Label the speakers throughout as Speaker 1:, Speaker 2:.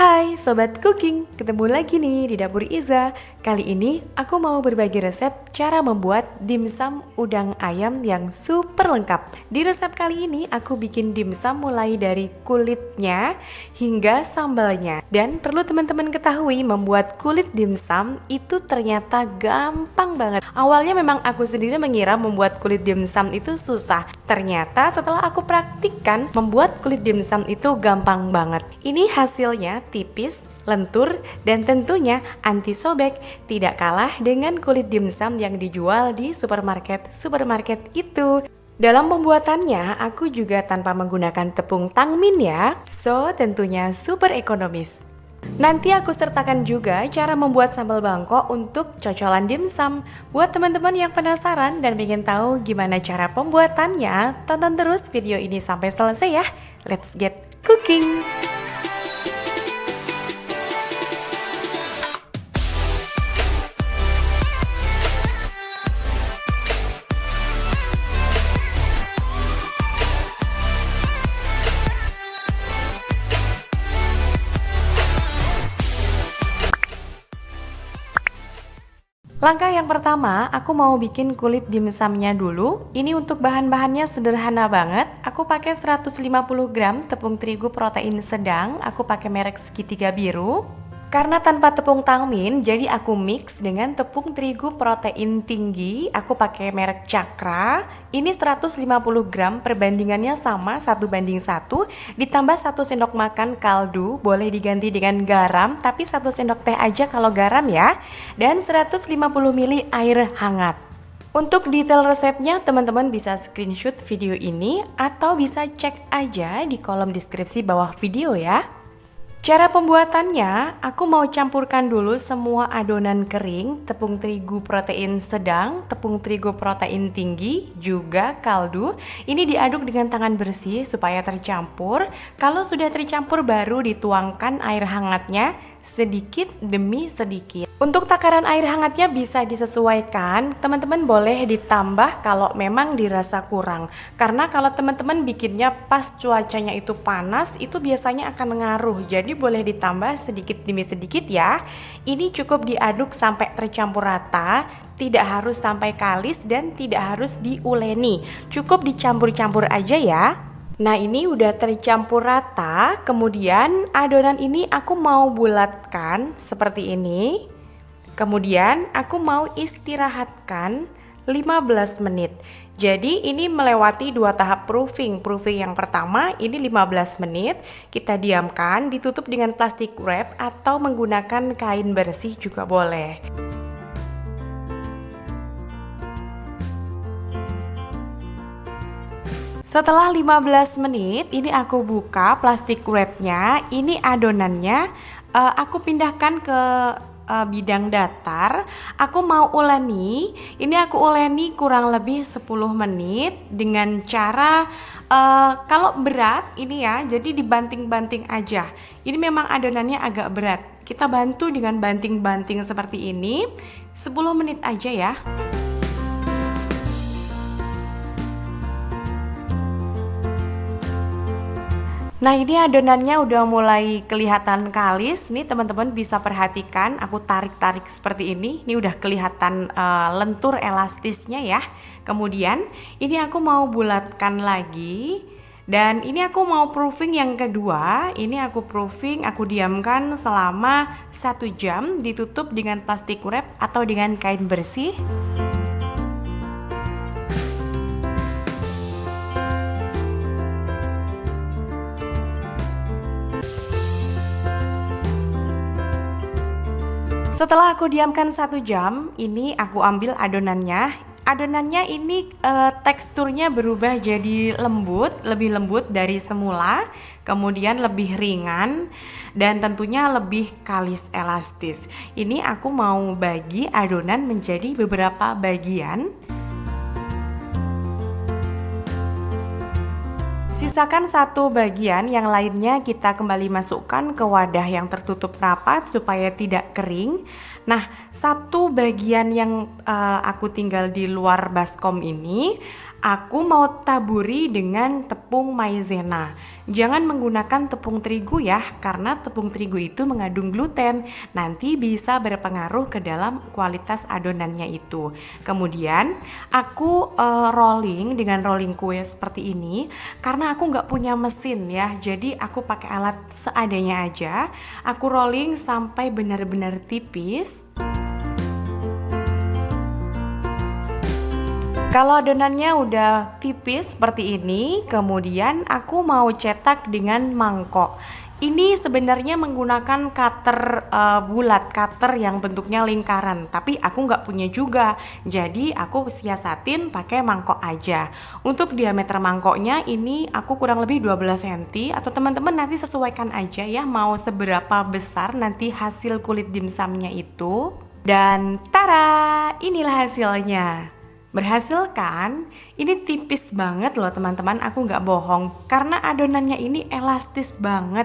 Speaker 1: Hai Sobat Cooking, ketemu lagi nih di Dapur Iza. Kali ini aku mau berbagi resep cara membuat dimsum udang ayam yang super lengkap. Di resep kali ini aku bikin dimsum mulai dari kulitnya hingga sambalnya. Dan perlu teman-teman ketahui, membuat kulit dimsum itu ternyata gampang banget. Awalnya memang aku sendiri mengira membuat kulit dimsum itu susah. Ternyata setelah aku praktikkan, membuat kulit dimsum itu gampang banget. Ini hasilnya tipis, lentur, dan tentunya anti sobek. Tidak kalah dengan kulit dimsum yang dijual di supermarket itu. Dalam pembuatannya, aku juga tanpa menggunakan tepung tangmin ya. So, tentunya super ekonomis. Nanti aku sertakan juga cara membuat sambal bangkok untuk cocolan dimsum. Buat teman-teman yang penasaran dan ingin tahu gimana cara pembuatannya, tonton terus video ini sampai selesai ya. Let's get cooking! Langkah yang pertama, aku mau bikin kulit dimsumnya dulu. Ini untuk bahan-bahannya sederhana banget. Aku pakai 150 gram tepung terigu protein sedang. Aku pakai merek segitiga biru. Karena tanpa tepung tangmin, jadi aku mix dengan tepung terigu protein tinggi. Aku pakai merek Cakra. Ini 150 gram, perbandingannya sama 1:1. Ditambah 1 sendok makan kaldu, boleh diganti dengan garam, tapi 1 sendok teh aja kalau garam ya. Dan 150 ml air hangat. Untuk detail resepnya, teman-teman bisa screenshot video ini atau bisa cek aja di kolom deskripsi bawah video ya. Cara pembuatannya, aku mau campurkan dulu semua adonan kering, tepung terigu protein sedang, tepung terigu protein tinggi, juga kaldu. Ini diaduk dengan tangan bersih supaya tercampur. Kalau sudah tercampur baru dituangkan air hangatnya sedikit demi sedikit. Untuk takaran air hangatnya bisa disesuaikan, teman-teman boleh ditambah kalau memang dirasa kurang. Karena kalau teman-teman bikinnya pas cuacanya itu panas, itu biasanya akan mengaruh. Jadi boleh ditambah sedikit demi sedikit ya. Ini cukup diaduk sampai tercampur rata, tidak harus sampai kalis dan tidak harus diuleni. Cukup dicampur-campur aja ya. Nah, ini udah tercampur rata, kemudian adonan ini aku mau bulatkan seperti ini. Kemudian aku mau istirahatkan 15 menit. Jadi ini melewati 2 tahap proofing. Proofing yang pertama ini 15 menit, kita diamkan, ditutup dengan plastik wrap atau menggunakan kain bersih juga boleh. Setelah 15 menit, ini aku buka plastik wrapnya. Ini adonannya aku pindahkan ke bidang datar. Aku mau uleni. Ini aku uleni kurang lebih 10 menit dengan cara kalau berat ini ya, jadi dibanting-banting aja. Ini memang adonannya agak berat. Kita bantu dengan banting-banting seperti ini 10 menit aja ya. Nah, ini adonannya udah mulai kelihatan kalis. Nih teman-teman bisa perhatikan, aku tarik-tarik seperti ini. Ini udah kelihatan lentur elastisnya ya. Kemudian ini aku mau bulatkan lagi. Dan ini aku mau proofing yang kedua. Ini aku proofing, aku diamkan selama 1 jam, ditutup dengan plastik wrap atau dengan kain bersih. Setelah aku diamkan 1 jam, ini aku ambil adonannya. Adonannya ini teksturnya berubah jadi lembut, lebih lembut dari semula, kemudian lebih ringan dan tentunya lebih kalis elastis. Ini aku mau bagi adonan menjadi beberapa bagian. Sisakan 1 bagian, yang lainnya kita kembali masukkan ke wadah yang tertutup rapat supaya tidak kering. Nah, 1 bagian yang aku tinggal di luar baskom ini, Aku mau taburi dengan tepung maizena. Jangan menggunakan tepung terigu ya, karena tepung terigu itu mengandung gluten. Nanti bisa berpengaruh ke dalam kualitas adonannya itu. Kemudian aku rolling dengan rolling kue seperti ini, karena aku nggak punya mesin ya. Jadi aku pakai alat seadanya aja. Aku rolling sampai benar-benar tipis. Kalau adonannya udah tipis seperti ini, kemudian aku mau cetak dengan mangkok. Ini sebenarnya menggunakan cutter bulat, cutter yang bentuknya lingkaran, tapi aku nggak punya juga. Jadi aku siasatin pakai mangkok aja. Untuk diameter mangkoknya ini aku kurang lebih 12 cm, atau teman-teman nanti sesuaikan aja ya mau seberapa besar nanti hasil kulit dimsumnya itu. Dan tara, inilah hasilnya. Berhasil kan? Ini tipis banget loh teman-teman, aku nggak bohong. Karena adonannya ini elastis banget.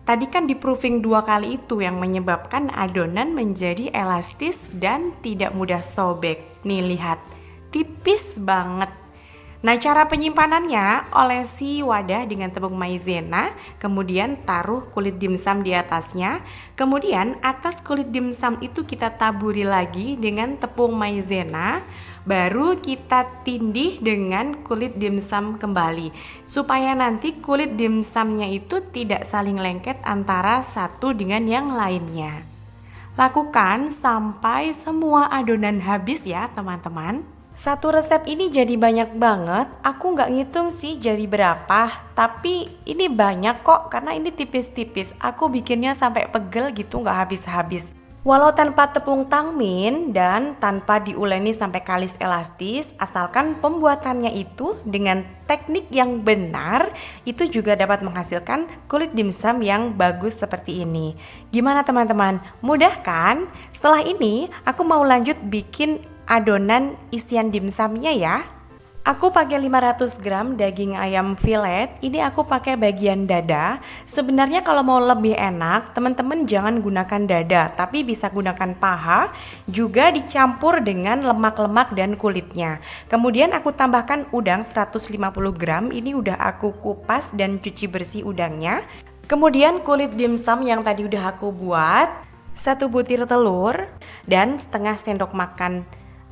Speaker 1: Tadi kan di proofing 2 kali itu yang menyebabkan adonan menjadi elastis dan tidak mudah sobek. Nih lihat, tipis banget. Nah, cara penyimpanannya, olesi wadah dengan tepung maizena, kemudian taruh kulit dimsum di atasnya, kemudian atas kulit dimsum itu kita taburi lagi dengan tepung maizena, baru kita tindih dengan kulit dimsum kembali, supaya nanti kulit dimsumnya itu tidak saling lengket antara satu dengan yang lainnya. Lakukan sampai semua adonan habis ya teman-teman. Satu resep ini jadi banyak banget, aku nggak ngitung sih jadi berapa, tapi ini banyak kok karena ini tipis-tipis, aku bikinnya sampai pegel gitu nggak habis-habis. Walau tanpa tepung tangmin dan tanpa diuleni sampai kalis elastis, asalkan pembuatannya itu dengan teknik yang benar, itu juga dapat menghasilkan kulit dimsum yang bagus seperti ini. Gimana teman-teman? Mudah kan? Setelah ini aku mau lanjut bikin adonan isian dimsumnya ya. Aku pakai 500 gram daging ayam filet. Ini aku pakai bagian dada. Sebenarnya kalau mau lebih enak, teman-teman jangan gunakan dada, tapi bisa gunakan paha, juga dicampur dengan lemak-lemak dan kulitnya. Kemudian aku tambahkan udang 150 gram. Ini udah aku kupas dan cuci bersih udangnya. Kemudian kulit dimsum yang tadi udah aku buat, 1 butir telur dan setengah sendok makan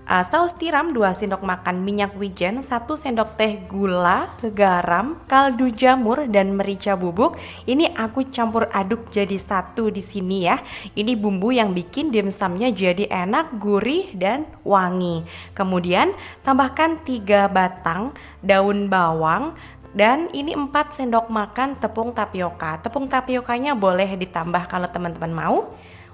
Speaker 1: saus tiram, 2 sendok makan minyak wijen, 1 sendok teh gula, garam, kaldu jamur dan merica bubuk. Ini aku campur aduk jadi satu di sini ya. Ini bumbu yang bikin dimsumnya jadi enak, gurih dan wangi. Kemudian tambahkan 3 batang daun bawang. Dan ini 4 sendok makan tepung tapioka. Tepung tapiokanya boleh ditambah kalau teman-teman mau.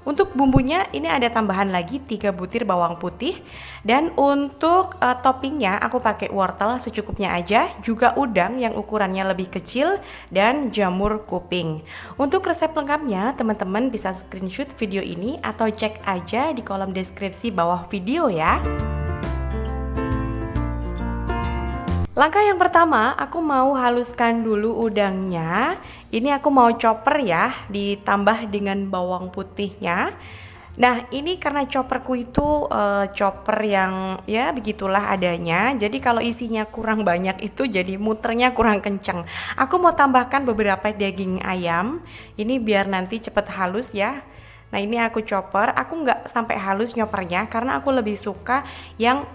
Speaker 1: Untuk bumbunya ini ada tambahan lagi 3 butir bawang putih. Dan untuk toppingnya aku pakai wortel secukupnya aja, juga udang yang ukurannya lebih kecil, dan jamur kuping. Untuk resep lengkapnya teman-teman bisa screenshot video ini atau cek aja di kolom deskripsi bawah video ya. Langkah yang pertama, aku mau haluskan dulu udangnya. Ini aku mau chopper ya, ditambah dengan bawang putihnya. Nah, ini karena chopperku itu chopper yang ya begitulah adanya. Jadi kalau isinya kurang banyak itu jadi muternya kurang kencang. Aku mau tambahkan beberapa daging ayam. Ini biar nanti cepet halus ya. Nah, ini aku chopper, aku nggak sampai halus nyopernya karena aku lebih suka yang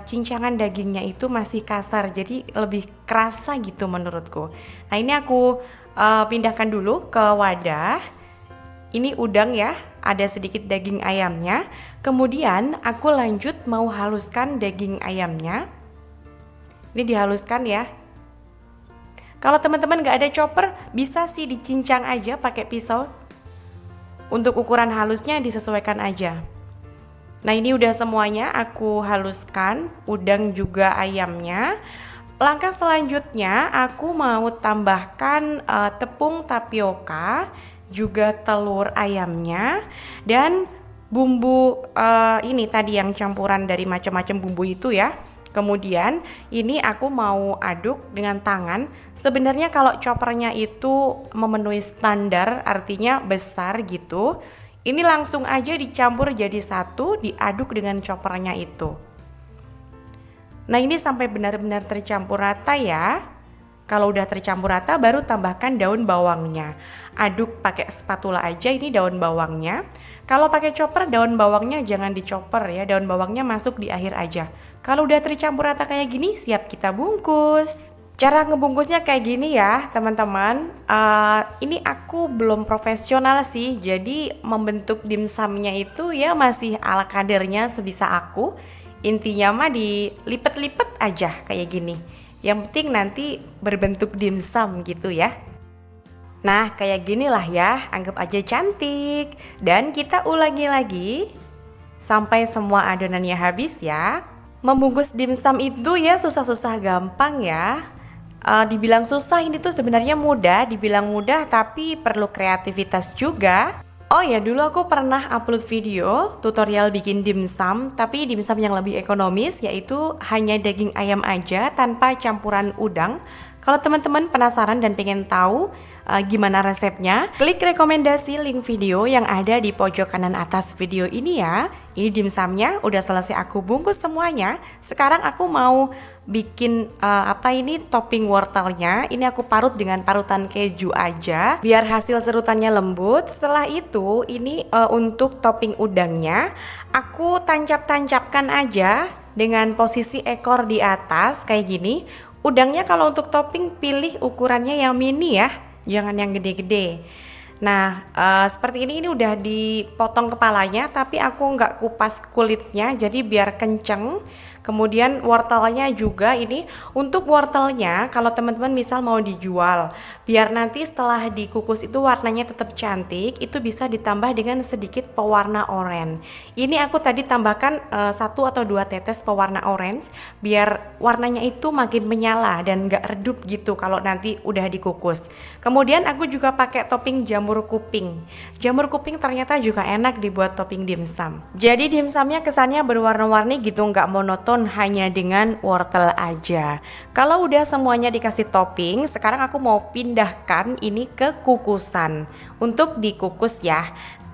Speaker 1: cincangan dagingnya itu masih kasar, jadi lebih kerasa gitu menurutku. Nah, ini aku pindahkan dulu ke wadah. Ini udang ya, ada sedikit daging ayamnya. Kemudian aku lanjut mau haluskan daging ayamnya. Ini dihaluskan ya. Kalau teman-teman nggak ada chopper, bisa sih dicincang aja pakai pisau. Untuk ukuran halusnya disesuaikan aja. Nah, ini udah semuanya aku haluskan, udang juga ayamnya. Langkah selanjutnya aku mau tambahkan tepung tapioka, juga telur ayamnya, dan bumbu ini tadi yang campuran dari macam-macam bumbu itu ya. Kemudian ini aku mau aduk dengan tangan. Sebenarnya kalau choppernya itu memenuhi standar, artinya besar gitu, ini langsung aja dicampur jadi satu, diaduk dengan choppernya itu. Nah ini sampai benar-benar tercampur rata ya. Kalau udah tercampur rata baru tambahkan daun bawangnya. Aduk pakai spatula aja ini daun bawangnya. Kalau pakai chopper daun bawangnya jangan dichopper ya, daun bawangnya masuk di akhir aja. Kalau udah tercampur rata kayak gini siap kita bungkus. Cara ngebungkusnya kayak gini ya teman-teman. Ini aku belum profesional sih, jadi membentuk dimsumnya itu ya masih ala kadarnya sebisa aku. Intinya mah dilipet-lipet aja kayak gini. Yang penting nanti berbentuk dimsum gitu ya. Nah kayak ginilah ya, anggap aja cantik. Dan kita ulangi lagi sampai semua adonannya habis ya. Membungkus dimsum itu ya susah-susah gampang ya. Dibilang susah ini tuh sebenarnya mudah, dibilang mudah tapi perlu kreativitas juga. Oh ya, dulu aku pernah upload video tutorial bikin dimsum, tapi dimsum yang lebih ekonomis yaitu hanya daging ayam aja tanpa campuran udang. Kalau teman-teman penasaran dan pengen tahu gimana resepnya, klik rekomendasi link video yang ada di pojok kanan atas video ini ya. Ini dimsumnya udah selesai aku bungkus semuanya. Sekarang aku mau bikin topping wortelnya. Ini aku parut dengan parutan keju aja biar hasil serutannya lembut. Setelah itu ini untuk topping udangnya aku tancap-tancapkan aja dengan posisi ekor di atas kayak gini. Udangnya kalau untuk topping pilih ukurannya yang mini ya, jangan yang gede-gede. Nah seperti ini udah dipotong kepalanya, tapi aku nggak kupas kulitnya jadi biar kenceng. Kemudian wortelnya juga ini, untuk wortelnya kalau teman-teman misal mau dijual biar nanti setelah dikukus itu warnanya tetap cantik, itu bisa ditambah dengan sedikit pewarna oranye. Ini aku tadi tambahkan 1 atau 2 tetes pewarna orange biar warnanya itu makin menyala dan nggak redup gitu kalau nanti udah dikukus. Kemudian aku juga pakai topping jamur kuping. Jamur kuping ternyata juga enak dibuat topping dimsum. Jadi dimsumnya kesannya berwarna-warni gitu, nggak monoton hanya dengan wortel aja. Kalau udah semuanya dikasih topping, sekarang aku mau pindahkan ini ke kukusan untuk dikukus ya.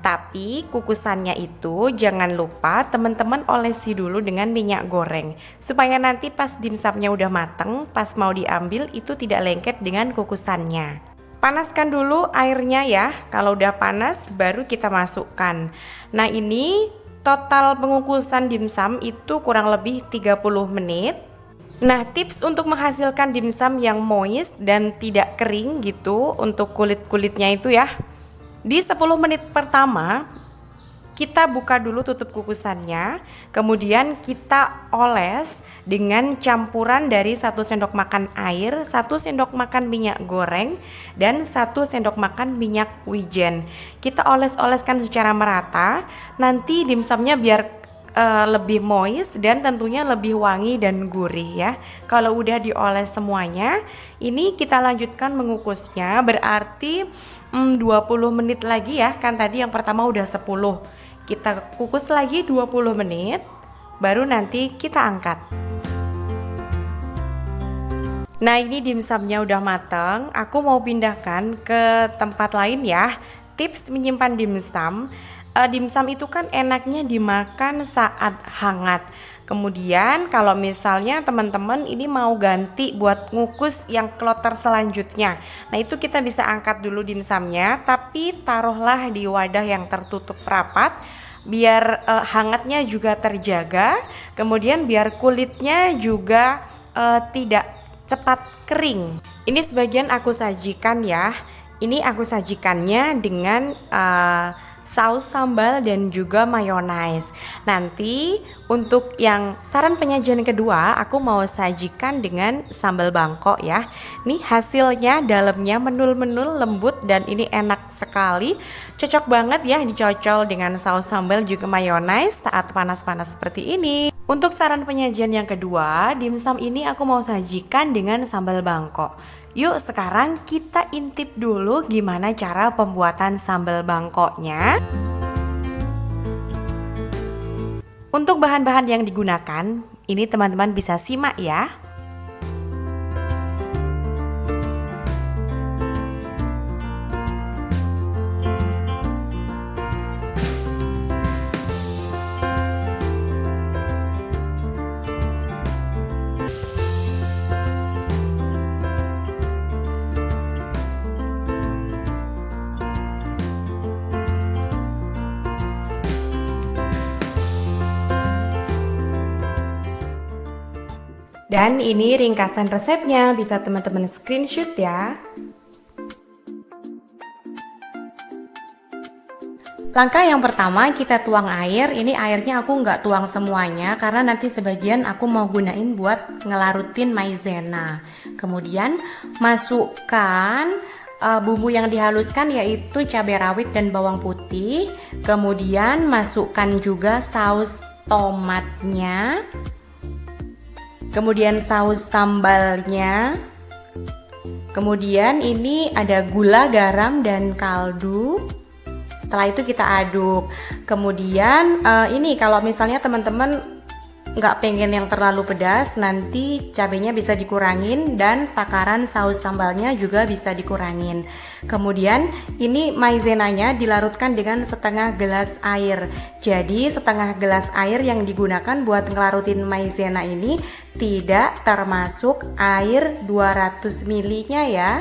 Speaker 1: Tapi kukusannya itu jangan lupa teman-teman olesi dulu dengan minyak goreng supaya nanti pas dimsumnya udah mateng, pas mau diambil itu tidak lengket dengan kukusannya. Panaskan dulu airnya ya. Kalau udah panas baru kita masukkan. Nah ini total pengukusan dimsum itu kurang lebih 30 menit. Nah tips untuk menghasilkan dimsum yang moist dan tidak kering gitu untuk kulit-kulitnya itu ya, di 10 menit pertama kita buka dulu tutup kukusannya, kemudian kita oles dengan campuran dari 1 sendok makan air, 1 sendok makan minyak goreng, dan 1 sendok makan minyak wijen. Kita oles-oleskan secara merata, nanti dimsumnya biar lebih moist dan tentunya lebih wangi dan gurih ya. Kalau udah dioles semuanya, ini kita lanjutkan mengukusnya, berarti 20 menit lagi ya, kan tadi yang pertama udah 10. Kita kukus lagi 20 menit, baru nanti kita angkat. Nah ini dimsumnya udah mateng, aku mau pindahkan ke tempat lain ya. Tips menyimpan dimsum, dimsum itu kan enaknya dimakan saat hangat. Kemudian kalau misalnya teman-teman ini mau ganti buat ngukus yang kloter selanjutnya, nah itu kita bisa angkat dulu dimsumnya, tapi taruhlah di wadah yang tertutup rapat biar hangatnya juga terjaga, kemudian biar kulitnya juga tidak cepat kering. Ini sebagian aku sajikan ya. Ini aku sajikannya dengan saus sambal dan juga mayonaise. Nanti untuk yang saran penyajian kedua aku mau sajikan dengan sambal bangkok ya. Nih hasilnya dalamnya menul-menul lembut dan ini enak sekali. Cocok banget ya dicocol dengan saus sambal juga mayonaise saat panas-panas seperti ini. Untuk saran penyajian yang kedua, dimsum ini aku mau sajikan dengan sambal bangkok. Yuk sekarang kita intip dulu gimana cara pembuatan sambal bangkoknya. Untuk bahan-bahan yang digunakan, ini teman-teman bisa simak ya. Dan ini ringkasan resepnya, bisa teman-teman screenshot ya. Langkah yang pertama, kita tuang air. Ini airnya aku nggak tuang semuanya karena nanti sebagian aku mau gunain buat ngelarutin maizena. Kemudian masukkan bumbu yang dihaluskan, yaitu cabai rawit dan bawang putih. Kemudian masukkan juga saus tomatnya. Kemudian saus sambalnya. Kemudian ini ada gula, garam, dan kaldu. Setelah itu kita aduk. Kemudian ini kalau misalnya teman-teman nggak pengen yang terlalu pedas, nanti cabenya bisa dikurangin dan takaran saus sambalnya juga bisa dikurangin. Kemudian ini maizenanya dilarutkan dengan setengah gelas air. Jadi setengah gelas air yang digunakan buat ngelarutin maizena ini tidak termasuk air 200 ml-nya ya.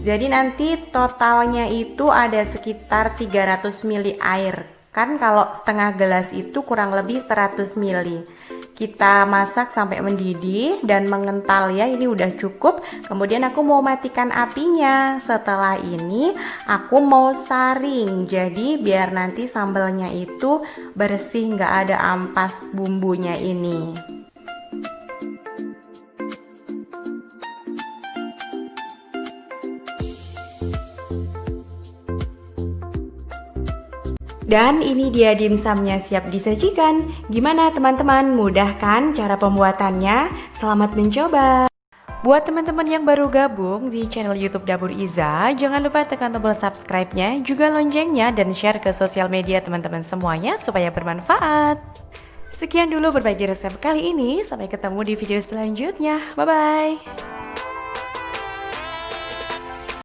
Speaker 1: Jadi nanti totalnya itu ada sekitar 300 ml air. Kan kalau setengah gelas itu kurang lebih 100 ml. Kita masak sampai mendidih dan mengental ya, ini udah cukup. Kemudian aku mau matikan apinya. Setelah ini aku mau saring, jadi biar nanti sambalnya itu bersih, nggak ada ampas bumbunya ini. Dan ini dia dimsumnya siap disajikan. Gimana teman-teman, mudah kan cara pembuatannya? Selamat mencoba. Buat teman-teman yang baru gabung di channel YouTube Dapur Iza, jangan lupa tekan tombol subscribe-nya, juga loncengnya, dan share ke sosial media teman-teman semuanya supaya bermanfaat. Sekian dulu berbagi resep kali ini, sampai ketemu di video selanjutnya. Bye-bye.